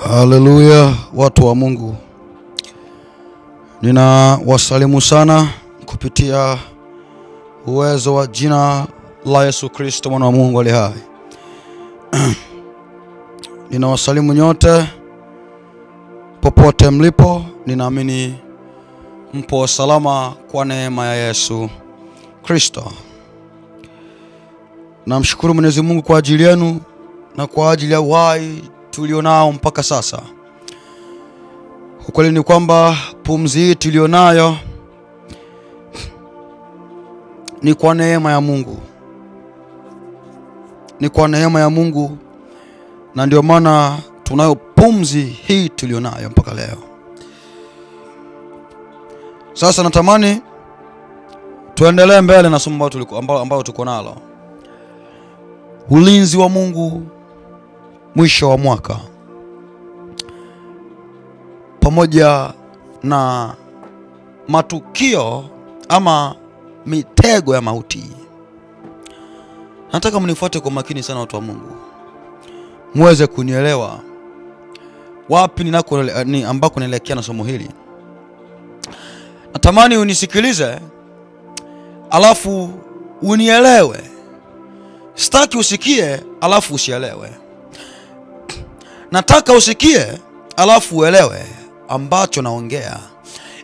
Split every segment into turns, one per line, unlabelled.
Haleluya, watu wa Mungu. Ninawasalimu sana kupitia uwezo wa jina la Yesu Kristo mwana wa Mungu aliye hai. Ninawasalimu nyote popote mlipo. Ninaamini mpo salama kwa neema ya Yesu Kristo. Namshukuru Mwenyezi Mungu kwa ajili yenu na kwa ajili ya uhai tulionao mpaka sasa. Ukweli ni kwamba pumzi hii tulionayo ni kwa neema ya Mungu. Ni kwa neema ya Mungu, na ndio maana tunayo pumzi hii tulionayo mpaka leo. Sasa natamani tuendelee mbele na somo ambalo tuko nalo. Ulinzi wa Mungu mwisho wa mwaka, pamoja na matukio ama mitego ya mauti. Nataka mnifuate kwa makini sana, watu wa Mungu, muweze kunielewa wapi ambako naelekea na somo hili. Natamani unisikilize alafu unielewe. Sitaki usikie alafu usielewe. Nataka usikie alafu uelewe ambacho naongea,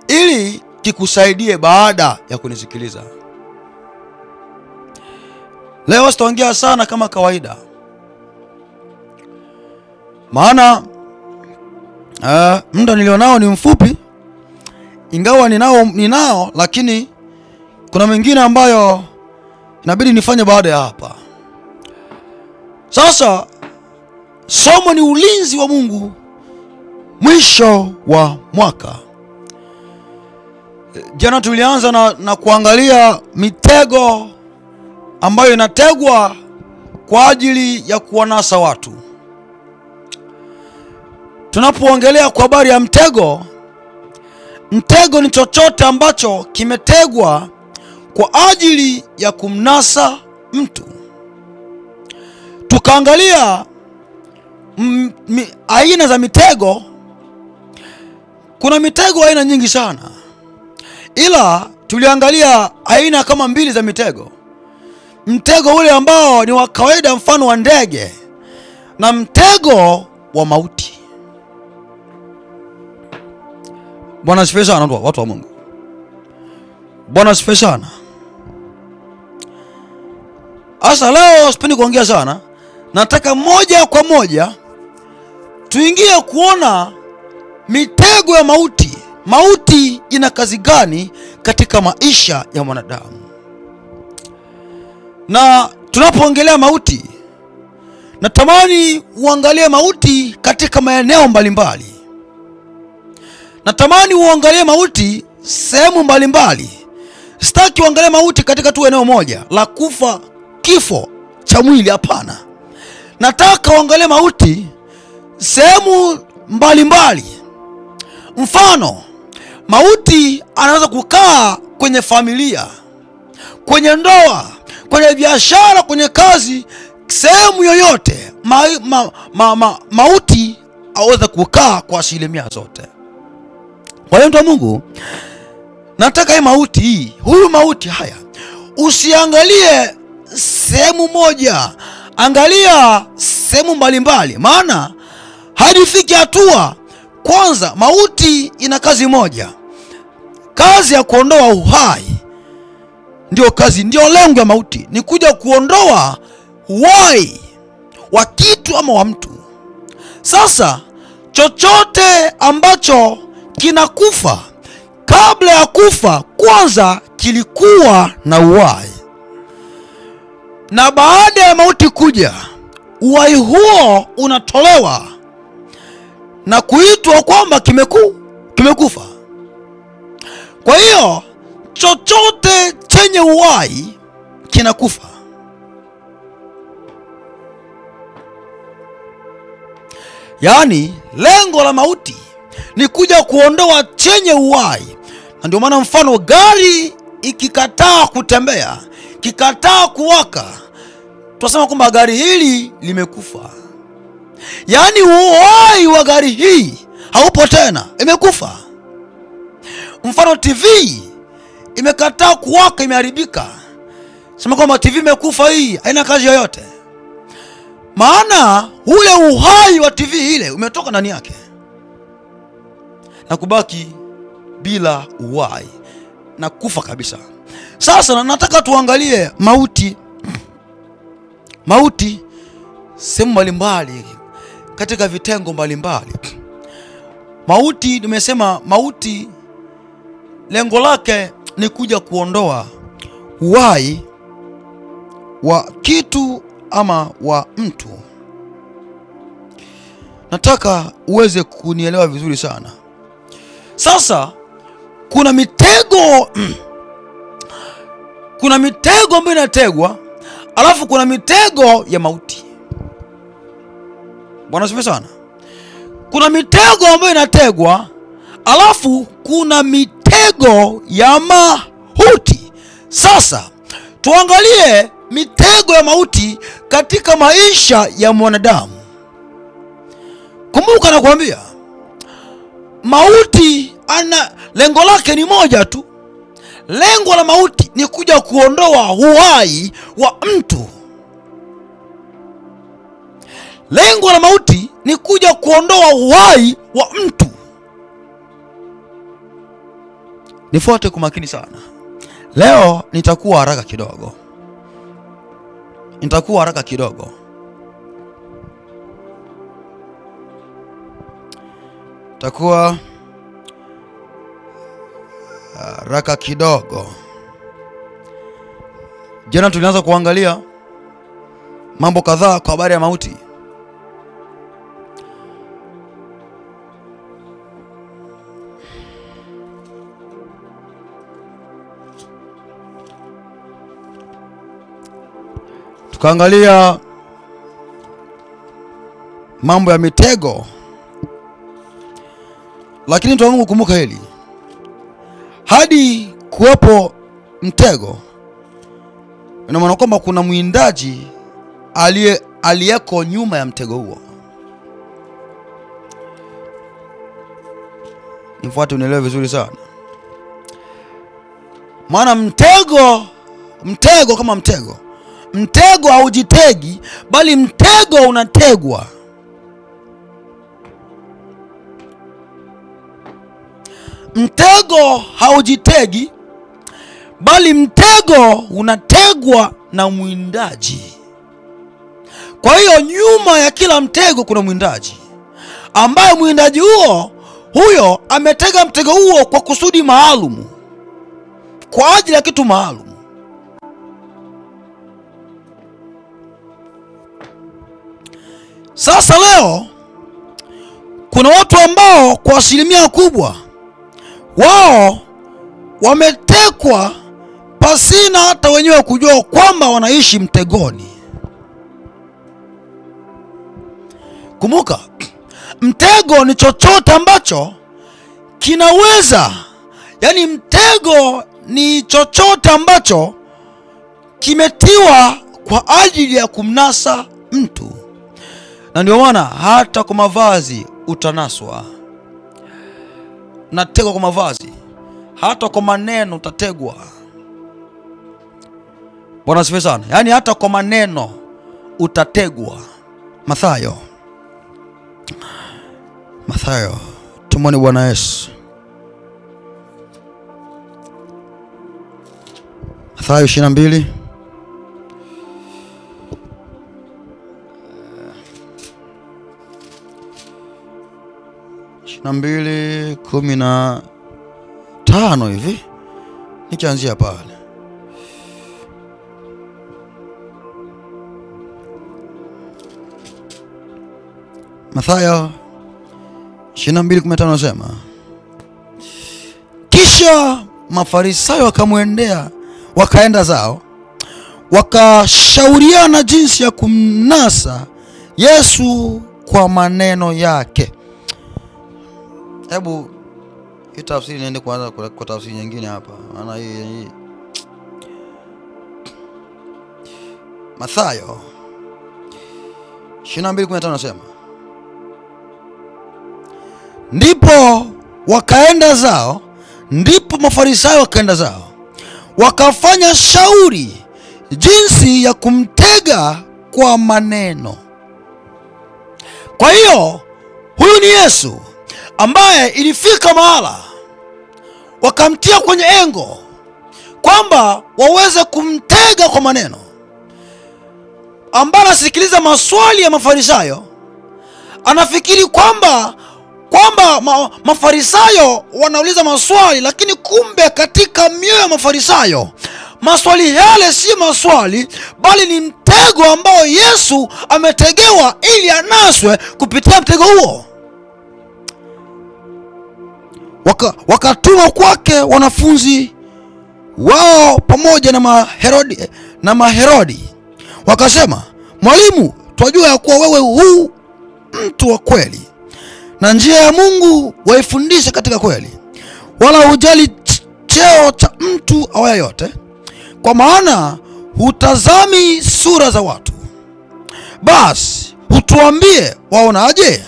ili kikusaidie baada ya kunisikiliza. Leo sitaongea sana kama kawaida, maana muda nilionao ni mfupi. Ingawa ninao lakini kuna mengine ambayo inabidi nifanye baada ya hapa. Sasa somo ni ulinzi wa Mungu mwisho wa mwaka. Jana tulianza na kuangalia mitego ambayo inategwa kwa ajili ya kuwanasa watu. Tunapoongelea kwa habari ya mtego ni chochote ambacho kimetegwa kwa ajili ya kumnasa mtu. Tukaangalia aina za mitego. Kuna mitego aina nyingi sana, ila tuliangalia aina kama 2 za mitego. Mtego ule ambao ni wa kawaida, mfano wa ndege, na mtego wa mauti. Bwana asifiwe sana, watu wa Mungu. Bwana asifiwe sana. Asa leo sipendi kuongea sana. Nataka moja kwa moja tuingie kuona mitego ya mauti. Mauti ina kazi gani katika maisha ya mwanadamu? Na tunapoongelea mauti, natamani uangalie mauti katika maeneo mbalimbali. Natamani uangalie mauti sehemu mbalimbali. Sitaki uangalie mauti katika tu eneo moja la kufa, kifo cha mwili, hapana. Nataka uangalie mauti sehemu mbalimbali. Mfano, mauti anaweza kukaa kwenye familia, kwenye ndoa, kwenye biashara, kwenye kazi, sehemu yoyote. Mauti aweza kukaa kwa asilimia zote. Kwa hiyo mtu wa Mungu, nataka huyu mauti haya usiangalie sehemu moja, angalia sehemu mbalimbali. Maana hadi fiki hatua, kwanza mauti ina kazi moja, kazi ya kuondoa uhai. Ndio lengo ya mauti, ni kuja kuondoa uhai wa kitu ama wa mtu. Sasa chochote ambacho kinakufa, kabla ya kufa kwanza kilikuwa na uhai, na baada ya mauti kuja, uhai huo unatolewa na kuitwa kwamba kimekufa. Kwa hiyo chochote chenye uhai kinakufa. Yaani lengo la mauti ni kuja kuondoa chenye uhai. Na ndio maana mfano, gari ikikataa kutembea, kikataa kuwaka, tunasema kwamba gari hili limekufa. Yaani uhai wa gari hii haupo tena, imekufa. Mfano TV imekataa kuwaka, imeharibika. Sema kwamba TV imekufa, hii haina kazi yoyote. Maana ule uhai wa TV ile umetoka ndani yake na kubaki bila uhai na kufa kabisa. Sasa nataka tuangalie mauti. Mauti sehemu mbalimbali, katika vitengo mbalimbali. Mauti, nimesema mauti lengo lake ni kuja kuondoa uhai wa kitu ama wa mtu. Nataka uweze kunielewa vizuri sana. Sasa kuna mitego kuna mitego ambayo inategwa, alafu kuna mitego ya mauti. Bwana asifiwe sana. Kuna mitego ambayo inategwa, alafu kuna mitego ya mauti. Sasa tuangalie mitego ya mauti katika maisha ya mwanadamu. Kumbuka nakwambia, mauti ana lengo lake ni moja tu. Lengo la mauti ni kuja kuondoa uhai wa mtu. Lengo la mauti ni kuja kuondoa uhai wa mtu. Nifuate kwa makini sana. Leo nitakuwa haraka kidogo. Nitakuwa haraka kidogo. Jana tulianza kuangalia mambo kadhaa kwa habari ya mauti. Tukaangalia mambo ya mitego. Lakini tuangu kukumbuka hili. Hadi kuwepo mtego, ina maana kwamba kuna mwindaji aliyeko nyuma ya mtego huo. Nifuate unielewe vizuri sana. Maana mtego kama mtego haujitegi, bali mtego unategwa. Mtego haujitegi, bali mtego unategwa na mwindaji. Kwa hiyo nyuma ya kila mtego kuna mwindaji, ambaye mwindaji huyo ametega mtego huo kwa kusudi maalum, kwa ajili ya kitu maalum. Sasa leo kuna watu ambao kwa asilimia kubwa wao wametekwa pasina hata wenyewe kujua kwamba wanaishi mtegoni. Kumbuka, mtego ni chochote ambacho kinaweza, yani mtego ni chochote ambacho kimetiwa kwa ajili ya kumnasa mtu. Na ndio maana hata kwa mavazi utanaswa. Unategwa kwa mavazi, hata kwa maneno utategwa. Bwana asifiwe sana. Yani hata kwa maneno utategwa. Mathayo, tumwone Bwana Yesu. Mathayo 22 22:15 hivi, nikianzia pale. Mathayo 22:15 nasema, kisha Mafarisayo wakamwendea, wakaenda zao, wakashauriana jinsi ya kumnasa Yesu kwa maneno yake. Hebu hii tafsiri niende kwanza kwa tafsiri nyingine hapa. Maana hii Mathayo 22:15 nasema, Ndipo wakaenda zao, ndipo Mafarisayo wakaenda zao, wakafanya shauri jinsi ya kumtega kwa maneno. Kwa hiyo huyu ni Yesu ambaye ilifika mahala wakamtia kwenye engo kwamba waweze kumtega kwa maneno, ambaye anasikiliza maswali ya Mafarisayo. Anafikiri kwamba Mafarisayo wanauliza maswali, lakini kumbe katika mioyo ya Mafarisayo maswali yale si maswali, bali ni mtego ambao Yesu ametegewa ili anaswe kupitia mtego huo. Wakatuma kwake wanafunzi wao pamoja na Maherodi, wakasema, "Mwalimu, twajua ya kuwa wewe huu mtu wa kweli, na njia ya Mungu waifundisha katika kweli, wala hujali cheo cha mtu awaye yote, kwa maana hutazami sura za watu. Basi utuambie, waonaje?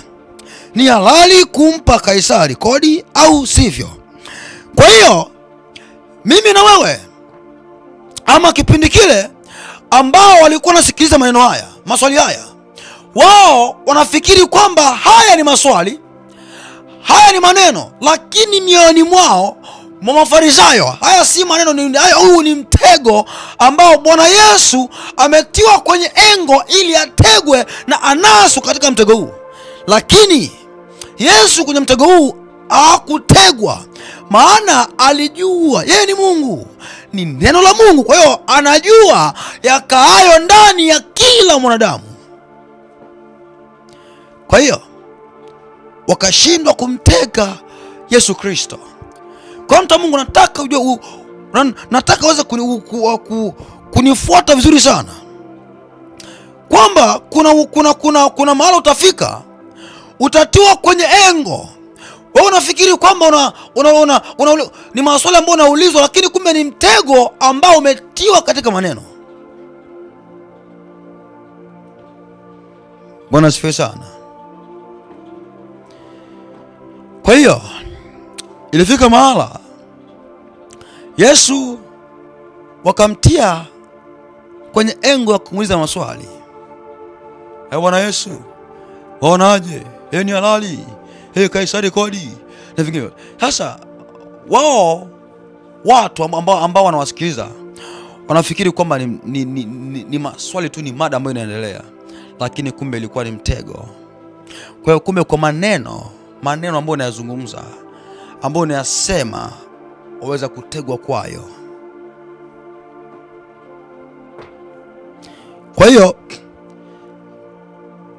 Ni halali kumpa Kaisari kodi au sivyo?" Kwa hiyo mimi na wewe, ama kipindi kile ambao walikuwa nasikiliza maneno haya, maswali haya, wao wanafikiri kwamba haya ni maswali, haya ni maneno, lakini mioyoni mwao mwa Mafarisayo haya si maneno, huu ni mtego ambao Bwana Yesu ametiwa kwenye engo ili ategwe na anasu katika mtego huu. Lakini Yesu kwenye mtego huu hakutegwa, maana alijua yeye ni Mungu, ni neno la Mungu. Kwa hiyo anajua yakaayo ndani ya kila mwanadamu. Kwa hiyo wakashindwa kumtega Yesu Kristo. Kwa mtu wa Mungu, nataka ujue, nataka uweze kunifuata vizuri sana, kwamba kuna mahali utafika utatiwa kwenye engo. Wewe unafikiri kwamba ni maswali ambayo unaulizwa, lakini kumbe ni mtego ambao umetiwa katika maneno. Bwana asifiwe sana. Kwa hiyo ilifika mahala Yesu wakamtia kwenye engo ya kumuuliza maswali. Bwana Yesu, waonaje? Ni halali Kaisari kodi na vingine. Sasa wao watu ambao wanawasikiliza wanafikiri kwamba ni maswali tu, ni mada ambayo inaendelea, lakini kumbe ilikuwa ni mtego. Kwa hiyo kumbe kwa maneno ambayo unayazungumza, ambayo unayasema, waweza kutegwa kwayo. Kwa hiyo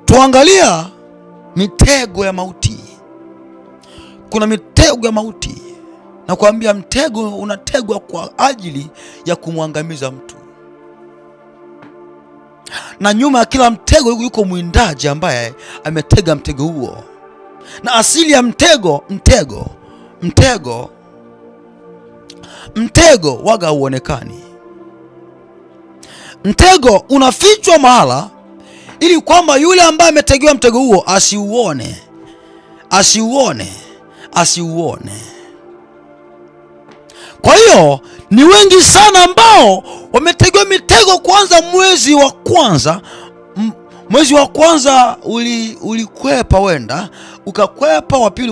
tuangalia mitego ya mauti. Kuna mitego ya mauti, na kuambia mtego unategwa kwa ajili ya kumwangamiza mtu, na nyuma ya kila mtego yuko mwindaji ambaye ametega mtego huo. Na asili ya mtego waga huonekani. Mtego unafichwa mahala ili kwamba yule ambaye ametegewa mtego huo asiuone. Kwa hiyo ni wengi sana ambao wametegewa mitego kwanza mwezi wa kwanza ulikwepa, wenda ukakwepa, wa pili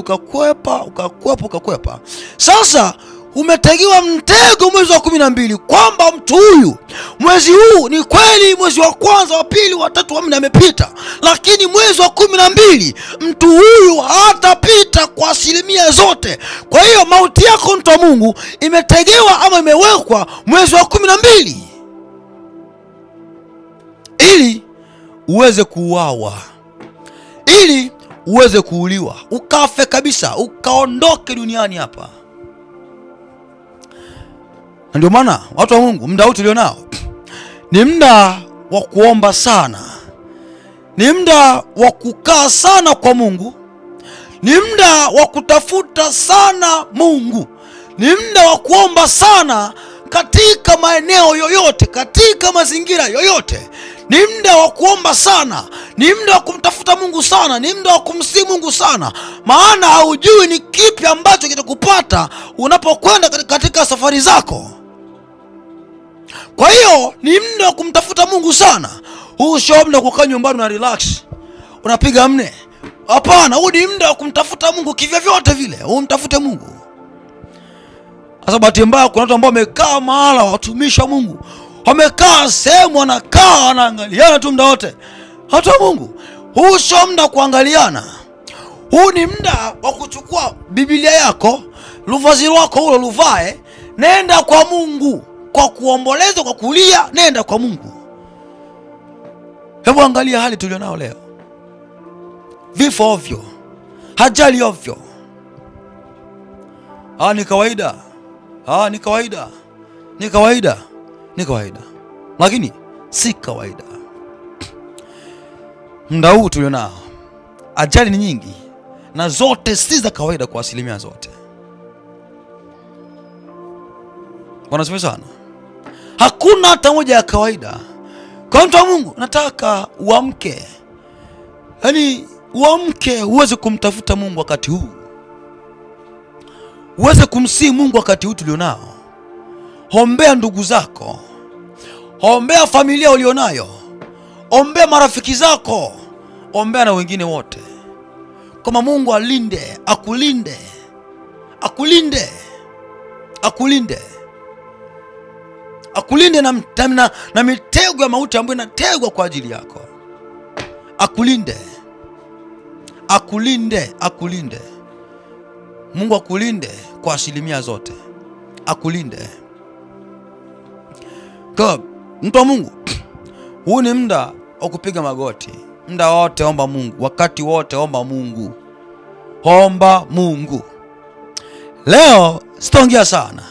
ukakwepa. Sasa umetegewa mtego mwezi wa 12 kwamba mtu huyu mwezi huu ni kweli, mwezi wa kwanza, wa pili, wa tatu, wa 4 amepita, lakini mwezi wa 12 mtu huyu hatapita kwa asilimia zote. Kwa hiyo mauti yako, mtu wa Mungu, imetegewa ama imewekwa mwezi wa 12 ili uweze kuuawa, ili uweze kuuliwa, ukafe kabisa, ukaondoke duniani hapa. Na ndio maana watu wa Mungu, muda huu tulionao ni muda wa kuomba sana, ni muda wa kukaa sana kwa Mungu, ni muda wa kutafuta sana Mungu, ni muda wa kuomba sana katika maeneo yoyote, katika mazingira yoyote. Ni muda wa kuomba sana, Ni muda wa kumtafuta Mungu sana, ni muda wa kumsihi Mungu sana, maana haujui ni kipi ambacho kitakupata unapokwenda katika safari zako. Kwa hiyo ni muda wa kumtafuta Mungu sana. Huu sio muda kukaa nyumbani na relax, unapiga mne. Hapana, huu ni muda wa kumtafuta Mungu kivyovyote vile. Umtafute Mungu. Sasa bahati mbaya kuna watu ambao wamekaa mahala, watumishi wa Mungu wamekaa sehemu, wanakaa wanaangaliana tu muda wote. Hata Mungu, huu sio muda kuangaliana. Huu ni muda wa kuchukua Biblia yako, luvazi lako ule luvae, nenda kwa Mungu, kwa kuomboleza, kwa kulia, nenda kwa Mungu. Hebu angalia hali tulionao leo. Vifo ovyo, ajali ovyo. Ni kawaida. Ni kawaida. Ni kawaida. Ni kawaida. Lakini si kawaida. Muda huu tulionao, ajali ni nyingi na zote si za kawaida kwa asilimia zote. Wanasema sana, hakuna hata moja ya kawaida. Kwa mtu wa Mungu, nataka uamke. Yaani uamke uweze kumtafuta Mungu wakati huu. Uweze kumsihi Mungu wakati huu tulionao. Ombea ndugu zako. Ombea familia ulionayo. Ombea marafiki zako. Ombea na wengine wote. Kama Mungu alinde, akulinde. Akulinde. Akulinde. Akulinde na mitego ya mauti ambayo inategwa kwa ajili yako. Akulinde. Akulinde. Akulinde. Mungu akulinde kwa asilimia zote. Akulinde. Kwa mtu wa Mungu, huu ni muda wa kupiga magoti. Muda wote omba Mungu, wakati wote omba Mungu. Omba Mungu. Leo sitaongea sana.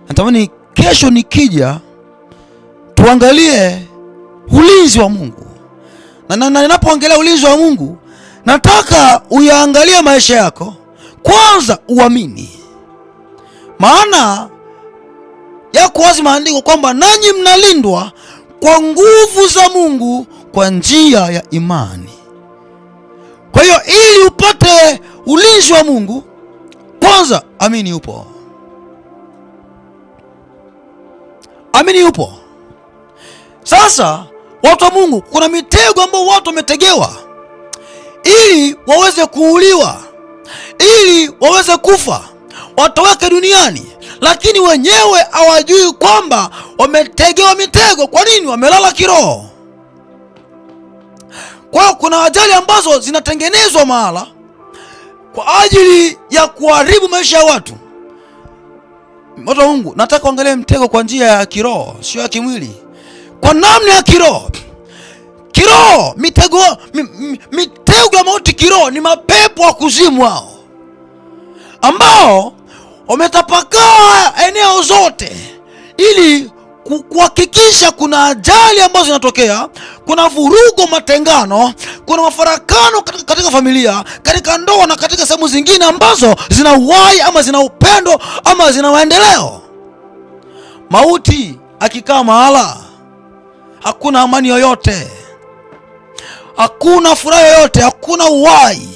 Natamani kesho nikija tuangalie ulinzi wa Mungu. Na ninapoangalia ulinzi wa Mungu, nataka uyaangalie maisha yako. Kwanza uamini. Maana yako wazi maandiko kwamba nanyi mnalindwa kwa nguvu za Mungu kwa njia ya imani. Kwa hiyo ili upate ulinzi wa Mungu, kwanza amini upo. Amini upo. Sasa watu wa Mungu, kuna mitego ambayo watu wametegewa ili waweze kuuliwa, ili waweze kufa, watoweke duniani, lakini wenyewe hawajui kwamba wametegewa mitego. Kwa nini? Wamelala kiroho. Kwa hiyo kuna ajali ambazo zinatengenezwa mahala kwa ajili ya kuharibu maisha ya watu. Watu wa Mungu, nataka uangalie mtego kwa njia ya kiroho, sio ya kimwili. Kwa namna ya kiroho. Kiroho, mitego ya mauti kiroho ni mapepo wa kuzimu hao, ambao wametapakaa eneo zote ili kuhakikisha kuna ajali ambazo zinatokea, kuna vurugo, matengano, kuna mafarakano katika familia, katika ndoa na katika sehemu zingine ambazo zina uhai ama zina upendo ama zina maendeleo. Mauti akikaa mahala, hakuna amani yoyote, hakuna furaha yoyote, hakuna uhai.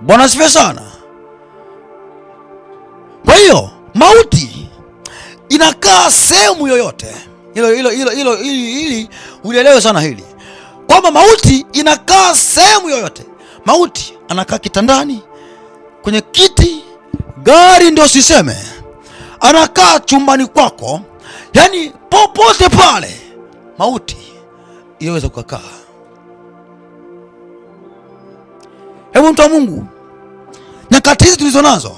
Bwana asifiwe sana. Kwa hiyo mauti inakaa sehemu yoyote. Ili ulielewe sana hili, kwamba mauti inakaa sehemu yoyote. Mauti anakaa kitandani, kwenye kiti, gari ndio siseme, anakaa chumbani kwako, yani popote pale mauti inaweza kukaa. Hebu mtu wa Mungu, nyakati hizi tulizo nazo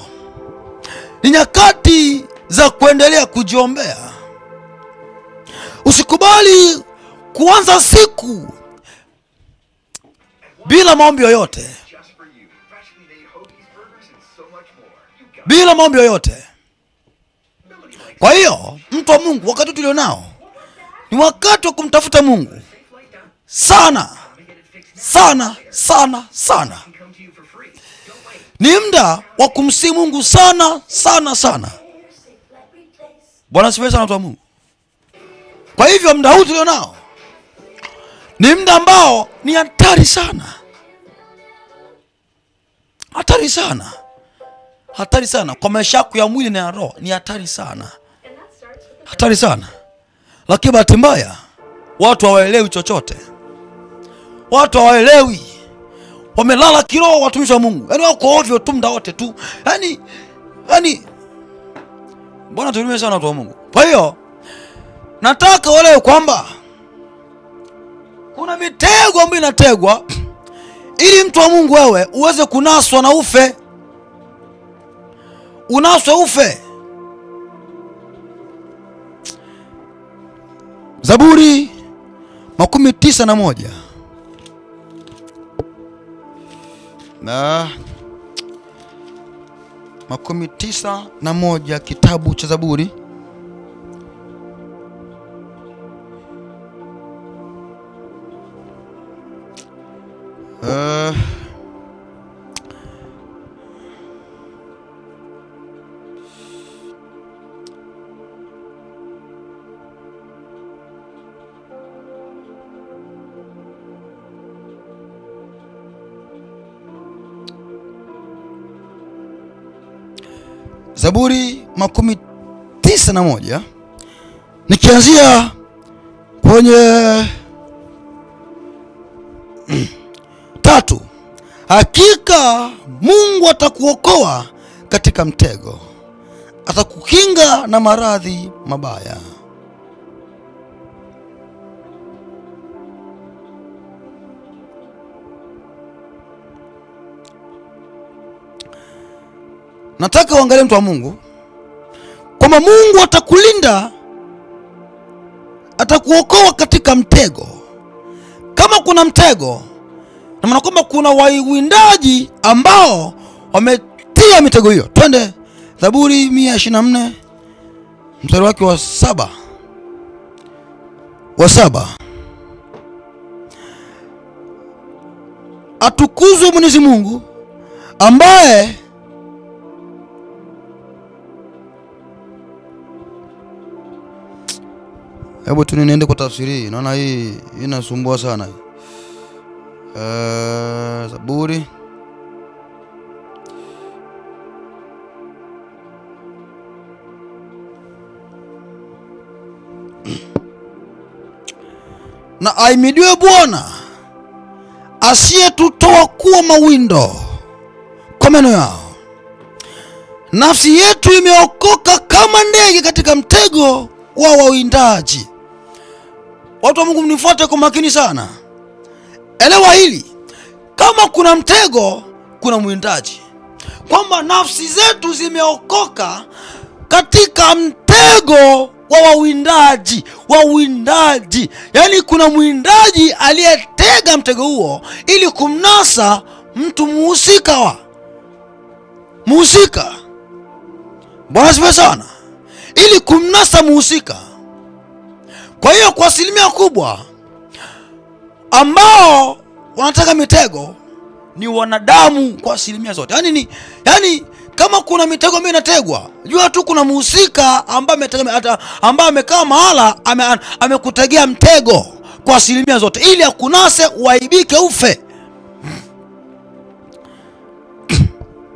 ni nyakati za kuendelea kujiombea. Usikubali kuanza siku bila maombi yoyote. Bila maombi yoyote. Kwa hiyo mtu wa Mungu, wakati tulionao ni wakati wa kumtafuta Mungu sana sana sana sana. Ni muda wa kumsihi Mungu sana sana sana. Bwana asifiwe sana watu wa Mungu. Kwa hivyo muda huu tulionao ni muda ambao ni hatari sana. Hatari sana. Hatari sana kwa maisha yako ya mwili na ya roho, ni hatari sana. Hatari sana. Lakini bahati mbaya watu hawaelewi chochote. Watu hawaelewi. Wamelala kiroho watumishi wa Mungu. Yaani wako ovyo tu muda wote tu. Yaani Bwana tulimie sana watu wa Mungu. Kwa hiyo nataka uelewe kwamba kuna mitego ambayo inategwa ili mtu wa Mungu wewe uweze kunaswa na ufe. Unaswe ufe. Zaburi 91 na 91, kitabu cha Zaburi. Zaburi 91 nikianzia kwenye 3. Hakika Mungu atakuokoa katika mtego, atakukinga na maradhi mabaya. Nataka uangalie mtu wa Mungu kwamba Mungu atakulinda, atakuokoa katika mtego. Kama kuna mtego, na maana kwamba kuna wawindaji ambao wametia mitego hiyo. Twende Zaburi 124 mstari wake wa 7. Atukuzwe Mwenyezi Mungu ambaye hebu tu niende kwa tafsiri. Naona hii inasumbua sana hii. Zaburi na aimidiwe Bwana asiyetutoa kuwa mawindo kwa meno yao. Nafsi yetu imeokoka kama ndege katika mtego wa wawindaji. Watu wa Mungu mnifuate kwa makini sana. Elewa hili. Kama kuna mtego, kuna mwindaji. Kwamba nafsi zetu zimeokoka katika mtego wa wawindaji. Wawindaji. Yaani kuna mwindaji aliyetega mtego huo ili kumnasa mtu muhusika. Bwana asifiwe sana. Ili kumnasa muhusika. Kwa hiyo kwa asilimia kubwa ambao wanataka mitego ni wanadamu kwa asilimia zote. Yaani kama kuna mitego ambayo inategwa, jua tu kuna muhusika ambaye amekaa mahala amekutegea mtego kwa asilimia zote ili akunase uaibike ufe.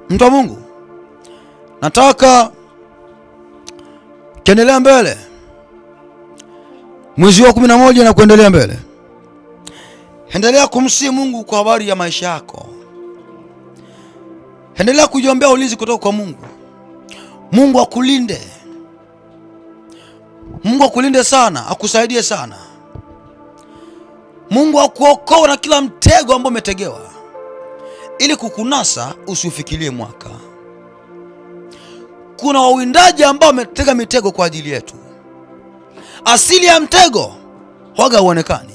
Mtu wa Mungu, nataka kiendelea mbele. Mwezi wa 11 na kuendelea mbele, endelea kumsihi Mungu kwa habari ya maisha yako. Endelea kujiombea ulinzi kutoka kwa Mungu. Mungu akulinde. Mungu akulinde sana, akusaidie sana. Mungu akuokoe na kila mtego ambao umetegewa ili kukunasa usiufikirie mwaka. Kuna wawindaji ambao wametega mitego kwa ajili yetu. Asili ya mtego huaga uonekani.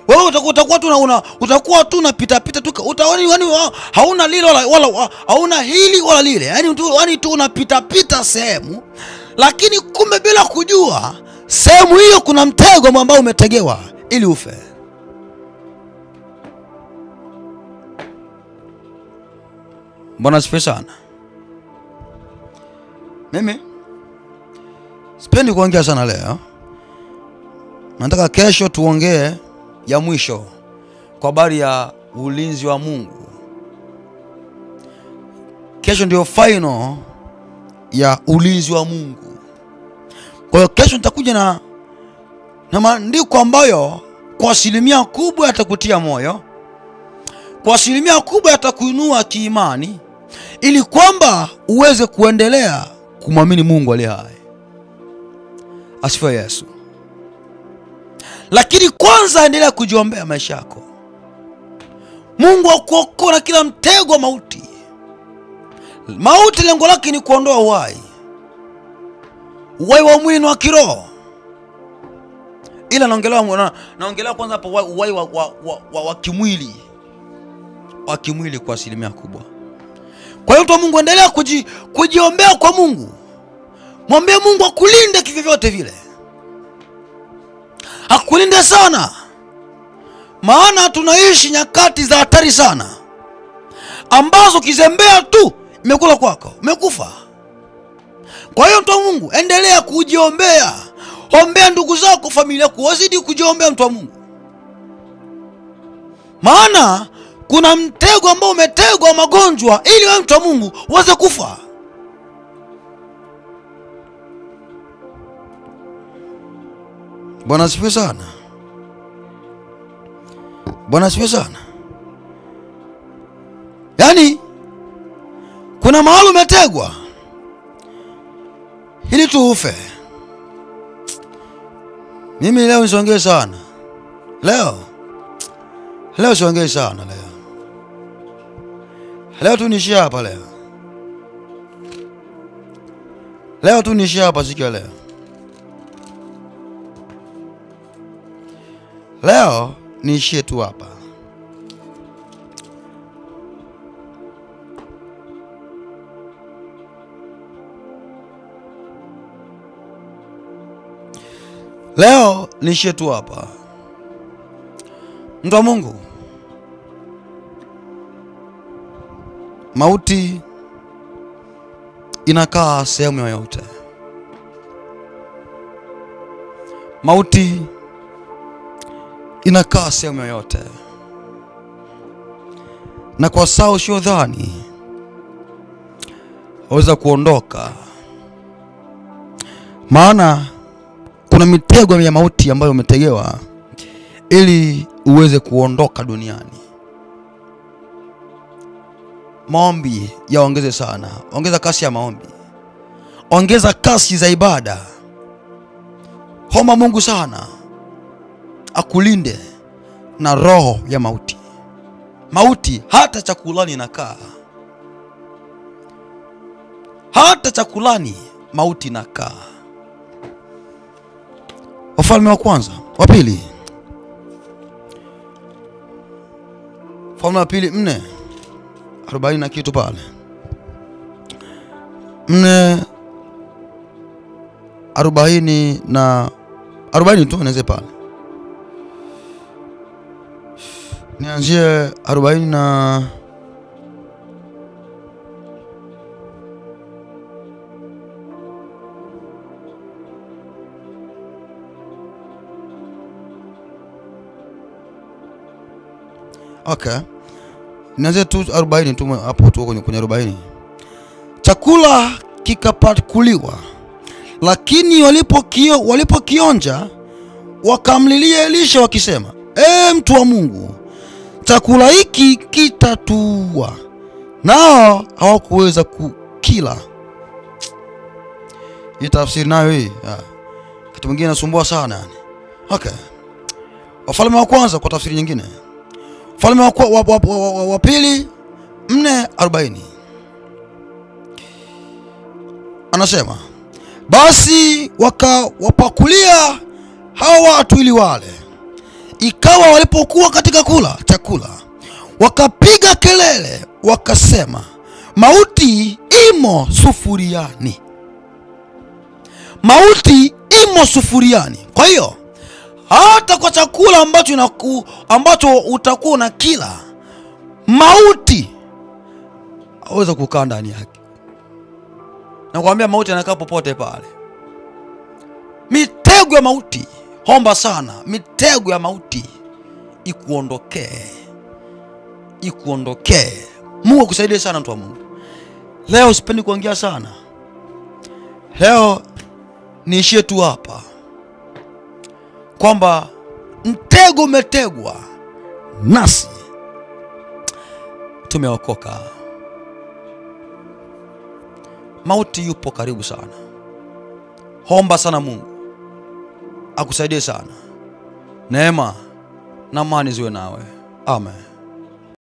Wewe utakuwa tu unapita tu, hauna lile wala hauna hili wala lile. Yaani tu unapita sehemu, lakini kumbe bila kujua sehemu hiyo kuna mtego ambao umetegewa ili ufe. Bwana asifiwe sana. Mimi sipendi kuongea sana leo. Nataka kesho tuongee ya mwisho kwa habari ya ulinzi wa Mungu. Kesho ndio final ya ulinzi wa Mungu. Kwa hiyo kesho nitakuja na maandiko ambayo kwa asilimia kubwa yatakutia moyo, kwa asilimia kubwa yatakuinua kiimani, ili kwamba uweze kuendelea kumwamini Mungu aliye hai. Asifiwe Yesu. Lakini kwanza endelea kujiombea maisha yako. Mungu akuokoe na kila mtego wa mauti. Mauti lengo lake ni kuondoa uhai wa mwili na wa kiroho. Ila naongelea kwanza hapo uhai wa kimwili. Wa kimwili kwa asilimia kubwa. Kwa hiyo mtu wa Mungu, endelea kujiombea kwa Mungu. Mwambie Mungu akulinde kivyovyote vile. Akulinde sana. Maana tunaishi nyakati za hatari sana, ambazo kizembea tu imekula kwako, umekufa. Kwa hiyo mtu wa Mungu, endelea kujiombea. Ombea ndugu zako, familia yako, wazidi kujiombea mtu wa Mungu. Maana kuna mtego ambao umetegwa magonjwa ili wewe mtu wa Mungu uweze kufa. Bwana asifiwe sana. Bwana asifiwe sana. Yaani kuna mahali umetegwa ili tu ufe. Mimi leo nisongee sana. Leo siongee sana leo. Leo tu niishie hapa leo. Leo tu niishie hapa siku ya leo. Leo niishie tu hapa. Leo niishie tu hapa. Mtu wa Mungu, mauti inakaa sehemu yoyote. Mauti inakaa sehemu yoyote. Na kwa saa usiodhani waweza kuondoka. Maana kuna mitego ya mauti ambayo umetegewa ili uweze kuondoka duniani. Maombi yaongeze sana. Ongeza kasi ya maombi. Ongeza kasi za ibada. Homa Mungu sana akulinde na roho ya mauti. Mauti hata chakulani inakaa. Hata chakulani mauti inakaa. Wafalme wa kwanza, wa pili. Wafalme wa pili 4:40 na kitu pale. 4:40 na 40 tu nianze pale. Nianzie 40 na okay. Nianze tu 40 tu hapo tu kwenye 40. Chakula kikapakuliwa, lakini walipokionja wakamlilia Elisha wakisema, mtu wa Mungu, chakula hiki kitatua. Nao hawakuweza kukila. Hii tafsiri nayo hii kitu mwingine nasumbua sana yani. Okay. Wafalme wa kwanza kwa tafsiri nyingine. Wafalme wa pili 4:40. Anasema, basi wakawapakulia hawa watu ili wale. Ikawa walipokuwa katika kula chakula, wakapiga kelele wakasema, mauti imo sufuriani. Mauti imo sufuriani. Kwa hiyo hata kwa chakula ambacho utakuwa na kila, mauti haweza kukaa ndani yake. Na kuambia mauti anakaa popote pale. Mitego ya mauti, Omba sana mitego ya mauti ikuondokee. Ikuondokee. Mungu akusaidie sana mtu wa Mungu. Leo sipendi kuongea sana. Leo niishie tu hapa kwamba mtego umetegwa, nasi tumeokoka. Mauti yupo karibu sana. Omba sana Mungu akusaidie sana. Neema na amani ziwe nawe. Amen.